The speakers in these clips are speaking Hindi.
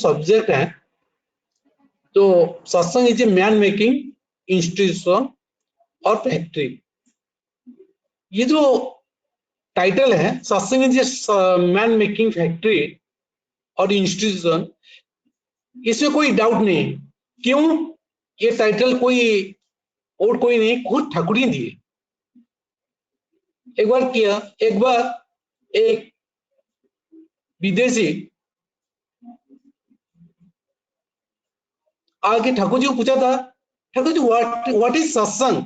सब्जेक्ट है, तो सत्संग is a man making institution और फैक्ट्री। ये जो टाइटल है सत्संग is a man making factory और इंस्टीट्यूशन, इसमें कोई डाउट नहीं। क्यों? ये टाइटल कोई और कोई नहीं, खुद ठाकुर जी दिए। एक बार एक विदेशी आगे ठाकुर जी को पूछा था, ठाकुर जी व्हाट इज सत्संग?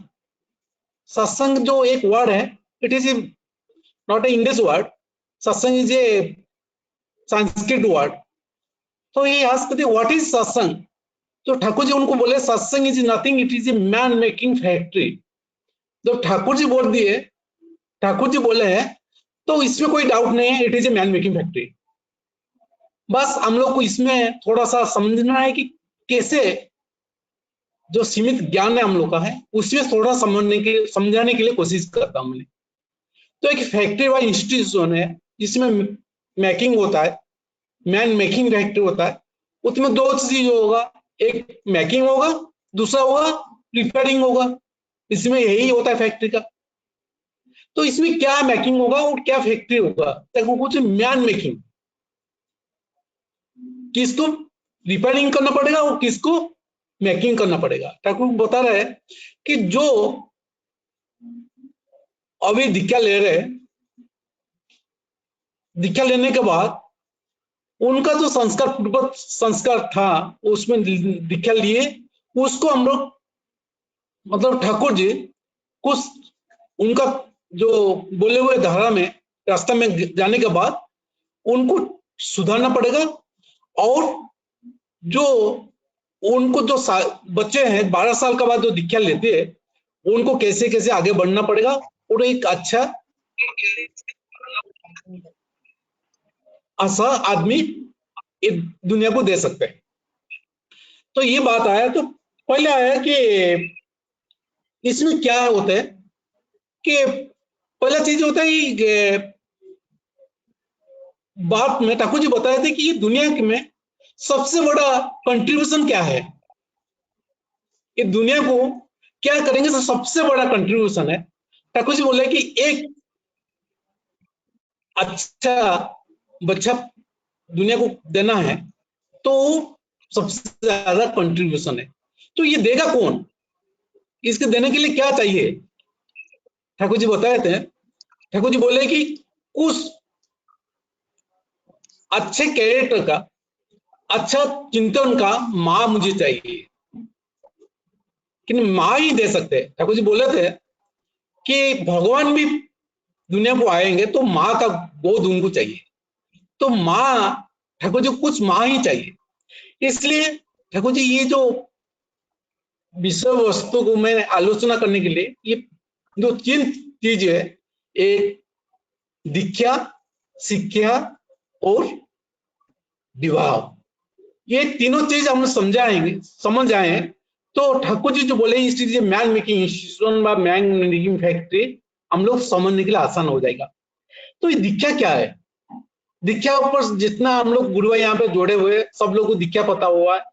सत्संग जो एक वर्ड है, it is not a English word, सत्संग इज ए संस्कृत वर्ड। तो ये आस्क्ड व्हाट इज सत्संग? तो ठाकुर जी उनको बोले सत्संग is nothing, it is a man making factory. तो ठाकुर जी बोल दिए, ठाकुर जी बोले हैं तो इसमें कोई डाउट नहीं है, it is a man making factory. बस हम लोग को इसमें थोड़ा सा समझना है कि कैसे जो सीमित ज्ञान है हम लोग का है उसमें थोड़ा समझाने के लिए कोशिश करता हूं मैंने। तो एक फैक्ट्री व इंस्टीट्यूशन है जिसमें मेकिंग होता है, मैन मेकिंग फैक्ट्री होता है। उसमें दो चीज होगा, एक मेकिंग होगा, दूसरा होगा रिपेयरिंग होगा। इसमें यही होता है फैक्ट्री का। तो इसमें क्या मेकिंग होगा और क्या फैक्ट्री होगा? कुछ मैन मेकिंग, किसको रिपेयरिंग करना पड़ेगा और किसको मेकिंग करना पड़ेगा। ठाकुर बता रहे हैं कि जो अभी दीक्षा ले रहे, दीक्षा लेने के बाद उनका जो संस्कार पूर्वक संस्कार था उसमें दीक्षा लिए, उसको हम लोग मतलब ठाकुर जी कुछ उनका जो बोले हुए धारा में रास्ता में जाने के बाद उनको सुधारना पड़ेगा। और जो उनको जो बच्चे हैं 12 साल के बाद जो दीक्षा लेते हैं उनको कैसे कैसे आगे बढ़ना पड़ेगा और एक अच्छा आदमी इस दुनिया को दे सकते हैं। तो ये बात आया। तो पहले आया कि इसमें क्या होता है कि पहला चीज होता है कि बात में ठाकुर जी बताए थे कि ये दुनिया में सबसे बड़ा कंट्रीब्यूशन क्या है, ये दुनिया को क्या करेंगे तो सबसे बड़ा कंट्रीब्यूशन है। ठाकुर जी बोले कि एक अच्छा बच्चा दुनिया को देना है तो सबसे ज्यादा कंट्रीब्यूशन है। तो ये देगा कौन, इसके देने के लिए क्या चाहिए? ठाकुर जी बताए थे, ठाकुर जी बोले कि उस अच्छे कैरेक्टर का, अच्छा चिंतन का मां मुझे चाहिए। कि मां ही दे सकते। ठाकुर जी बोले थे कि भगवान भी दुनिया को आएंगे तो मां का गोद उनको चाहिए। तो मां, ठाकुर जी कुछ मां ही चाहिए। इसलिए ठाकुर जी ये जो विषय वस्तु को मैं आलोचना करने के लिए ये जो तीन चीज है, एक दीक्षा, शिक्षा और विवाह, ये तीनों चीज हम समझाएंगे, समझ आए तो ठाकुर जी जो बोले इस चीज मैन मेकिंग इंस्टीट्यूशन व मैन मेकिंग फैक्ट्री हम लोग समझने के लिए आसान हो जाएगा। तो ये दीक्षा क्या है? दीक्षा ऊपर जितना हम लोग गुरु यहाँ पे जोड़े हुए सब लोग को दीक्षा पता हुआ है।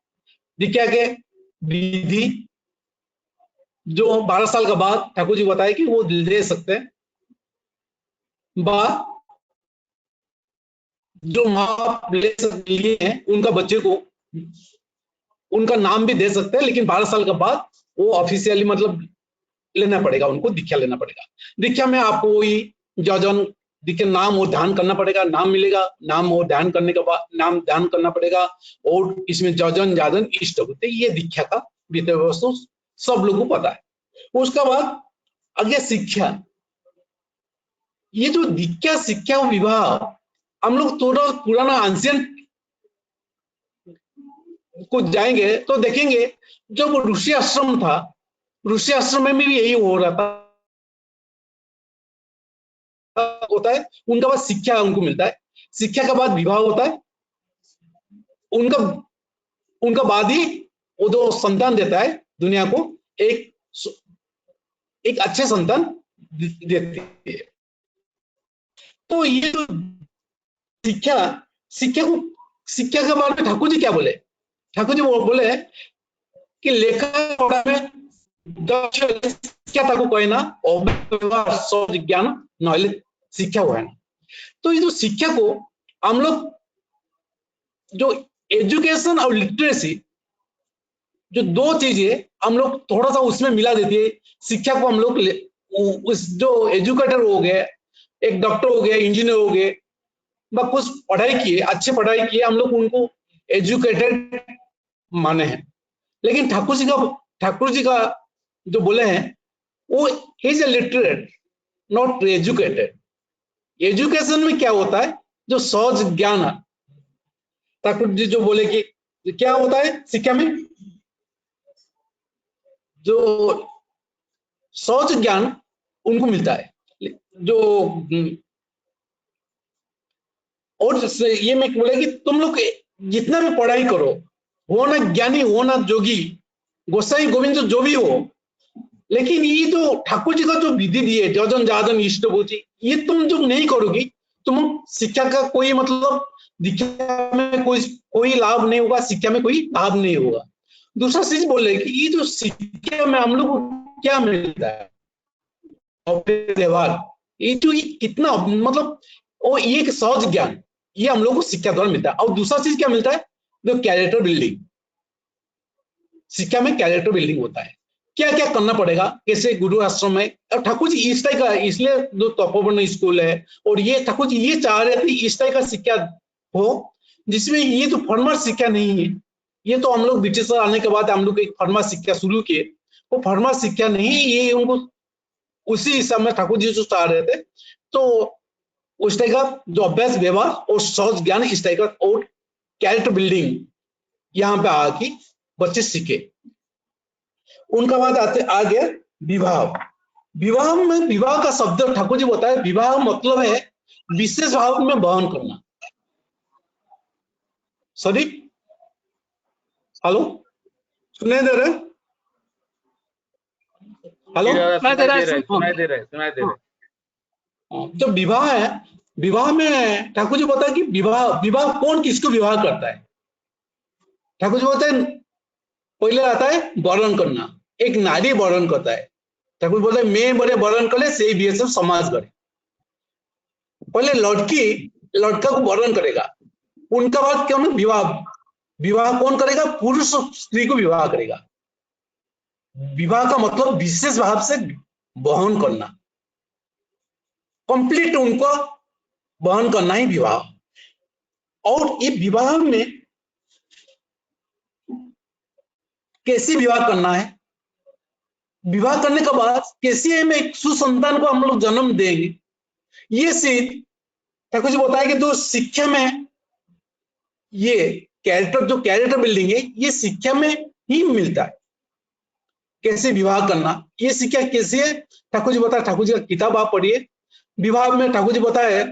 दीक्षा के विधि जो 12 साल के बाद ठाकुर जी बताए कि वो दे सकते हैं, जो माँ लिए हैं उनका बच्चे को उनका नाम भी दे सकते हैं, लेकिन 12 साल के बाद वो ऑफिशियली मतलब लेना पड़ेगा, उनको दीक्षा लेना पड़ेगा। दीक्षा में आपको वही जजन दीक्षा नाम और ध्यान करना पड़ेगा, नाम मिलेगा, नाम और ध्यान करने के बाद नाम ध्यान करना पड़ेगा और इसमें जजन जाजन इष्ट होते, ये दीक्षा का विषय वस्तु सब लोगों को पता है। उसके बाद आगे शिक्षा, ये जो दीक्षा शिक्षा और विवाह हम लोग थोड़ा पुराना एंशिएंट को जाएंगे तो देखेंगे जब ऋषि आश्रम था, ऋषि आश्रम में भी यही हो रहा था, होता है उनका बाद शिक्षा उनको मिलता है, शिक्षा के बाद विवाह होता है, उनका उनका बाद ही वो जो संतान देता है दुनिया को एक एक अच्छे संतान देती है। तो ये जो शिक्षा, शिक्षा को शिक्षा के बारे में ठाकुर जी क्या बोले? ठाकुर जी बोले कि लेखा पढ़ा में शिक्षा ताको कहे ना सब ज्ञान नहले शिक्षा हुए ना। तो ये जो शिक्षा को हम लोग जो एजुकेशन और लिटरेसी जो दो चीजें हम लोग थोड़ा सा उसमें मिला देती है। शिक्षा को हम लोग उस जो एजुकेटर हो गए, एक डॉक्टर हो गया, इंजीनियर हो गए, कुछ पढ़ाई किए, अच्छे पढ़ाई किए, हम लोग उनको एजुकेटेड माने हैं। लेकिन ठाकुर जी का जो बोले हैं वो is a literate not educated. Education में क्या होता है? जो सहज ज्ञान है। ठाकुर जी जो बोले कि क्या होता है शिक्षा में? जो सहज ज्ञान उनको मिलता है। जो और ये मैं बोले कि तुम लोग जितना भी पढ़ाई करो, हो ना ज्ञानी, हो ना जोगी, गोसाई गोविंद जो भी हो, लेकिन ये जो ठाकुर जी का जो विधि दिए जजन जाजन इष्ट बोची, ये तुम जो नहीं करोगी, तुम शिक्षा का कोई मतलब दीक्षा में कोई लाभ नहीं होगा, शिक्षा में कोई लाभ नहीं होगा। दूसरा चीज बोल रहे कि ये जो शिक्षा में हम लोग को क्या मिलता है? व्यवहार, ये जो ये कितना मतलब वो ये एक सहज ज्ञान, ये हम लोग को शिक्षा द्वारा मिलता है। और दूसरा चीज क्या मिलता है? जो कैरेक्टर बिल्डिंग। शिक्षा में कैरेक्टर बिल्डिंग होता है। क्या क्या करना पड़ेगा, कैसे गुरु आश्रम में। और ठाकुर जी इस टाइप का, इसलिए जो तपोवन स्कूल है, और ये ठाकुर जी ये चाह रहे थे इस टाइप का शिक्षा हो जिसमें ये तो फॉर्मल शिक्षा नहीं है। ये तो हम लोग ब्रिटिशर आने के बाद हम लोग एक फॉर्मल शिक्षा शुरू किए, वो फॉर्मल शिक्षा नहीं, ये उनको उसी हिसाब में ठाकुर जी जो चाह रहे थे। तो उस टाइप का जो अभ्यास, व्यवहार और सहज ज्ञान, इस टाइप का और कैरेक्टर बिल्डिंग यहाँ पे आके बच्चे सीखे। उनका बाद आ गया विवाह। विवाह में, विवाह का शब्द ठाकुर जी बताए, विवाह मतलब है विशेष भाव में बहन करना। सॉरी, हेलो, सुनाई दे रहे? हेलो, सुनाई दे रहा है। जो विवाह है, विवाह में ठाकुर जी बताए कि विवाह, विवाह कौन किसको विवाह करता है? ठाकुर जी बताए पहले आता है वर्ण करना। एक नारी वर्ण करता है। ठाकुर बोलते हैं मैं बड़े वर्ण कर ले से भी सब समाज करे। पहले लड़की लड़का को वर्ण करेगा, उनका बाद क्या होना? विवाह। विवाह कौन करेगा? पुरुष स्त्री को विवाह करेगा। विवाह का मतलब विशेष भाव से बहन करना, कंप्लीट उनको बहन करना ही विवाह। और ये विवाह में कैसे विवाह करना है? विवाह करने के बाद कैसे हम एक सुसंतान को हम लोग जन्म देंगे, ये सीख ठाकुर जी बताया कि तो शिक्षा में ये कैरेक्टर, जो कैरेक्टर बिल्डिंग है, ये शिक्षा में ही मिलता है। कैसे विवाह करना, ये शिक्षा कैसे है? ठाकुर जी बताया, ठाकुर जी का किताब आप पढ़िए। विवाह में ठाकुर जी बताया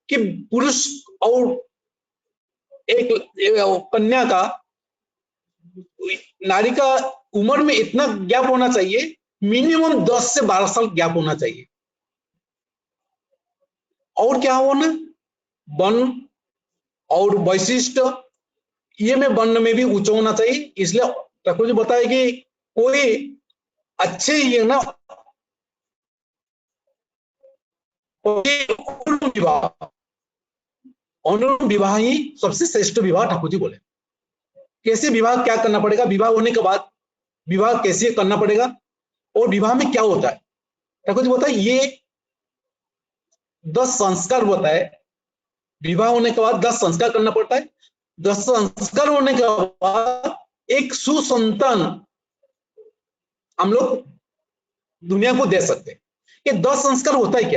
कि पुरुष और एक कन्या का, नारी का उम्र में इतना गैप होना चाहिए, मिनिमम 10 से 12 साल गैप होना चाहिए। और क्या होना? वर्ण और वैशिष्ट, ये में वर्ण में भी ऊंचा होना चाहिए। इसलिए ठाकुर जी बताए कि कोई अच्छे ये ना विवाह, अनुरूप विवाह ही सबसे श्रेष्ठ विवाह, ठाकुर जी बोले। कैसे विवाह, क्या करना पड़ेगा, विवाह होने के बाद विवाह कैसे करना पड़ेगा, और विवाह में क्या होता है? ठाकुर जी बताए ये 10 संस्कार होता है। विवाह होने के बाद 10 संस्कार करना पड़ता है। 10 संस्कार होने के बाद एक सुसंतान हम लोग दुनिया को दे सकते हैं। ये 10 संस्कार होता है क्या?